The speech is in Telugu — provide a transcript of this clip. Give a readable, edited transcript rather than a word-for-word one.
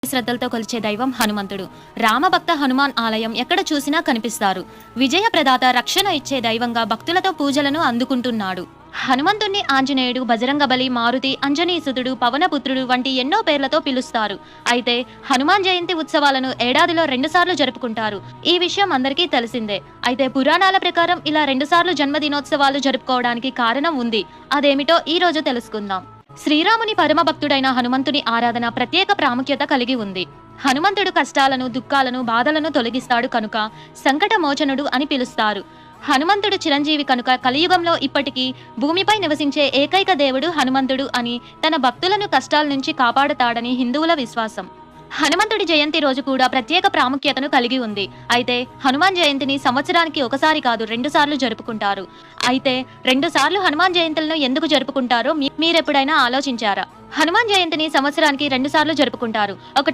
శ్రద్ధలతో కొలిచే దైవం హనుమంతుడు. రామభక్త హనుమాన్ ఆలయం ఎక్కడ చూసినా కనిపిస్తారు. విజయ ప్రదాత, రక్షణ ఇచ్చే దైవంగా భక్తులతో పూజలను అందుకుంటున్నాడు. హనుమంతుణ్ణి ఆంజనేయుడు, బజరంగబలి, మారుతి, అంజనీసుతుడు, పవనపుత్రుడు వంటి ఎన్నో పేర్లతో పిలుస్తారు. అయితే హనుమాన్ జయంతి ఉత్సవాలను ఏడాదిలో 2 సార్లు జరుపుకుంటారు. ఈ విషయం అందరికీ తెలిసిందే. అయితే పురాణాల ప్రకారం ఇలా 2 సార్లు జన్మదినోత్సవాలు జరుపుకోవడానికి కారణం ఉంది. అదేమిటో ఈ రోజు తెలుసుకుందాం. శ్రీరాముని పరమభక్తుడైన హనుమంతుని ఆరాధన ప్రత్యేక ప్రాముఖ్యత కలిగి ఉంది. హనుమంతుడు కష్టాలను, దుఃఖాలను, బాధలను తొలగిస్తాడు కనుక సంకట మోచనుడు అని పిలుస్తారు. హనుమంతుడు చిరంజీవి కనుక కలియుగంలో ఇప్పటికీ భూమిపై నివసించే ఏకైక దేవుడు హనుమంతుడు అని, తన భక్తులను కష్టాల నుంచి కాపాడతాడని హిందువుల విశ్వాసం. హనుమంతుడి జయంతి రోజు కూడా ప్రత్యేక ప్రాముఖ్యతను కలిగి ఉంది. అయితే హనుమాన్ జయంతిని సంవత్సరానికి ఒకసారి కాదు 2 సార్లు జరుపుకుంటారు. అయితే 2 సార్లు హనుమాన్ జయంతులను ఎందుకు జరుపుకుంటారో మీరెప్పుడైనా ఆలోచించారా? హనుమాన్ జయంతిని సంవత్సరానికి 2 సార్లు జరుపుకుంటారు. ఒకటి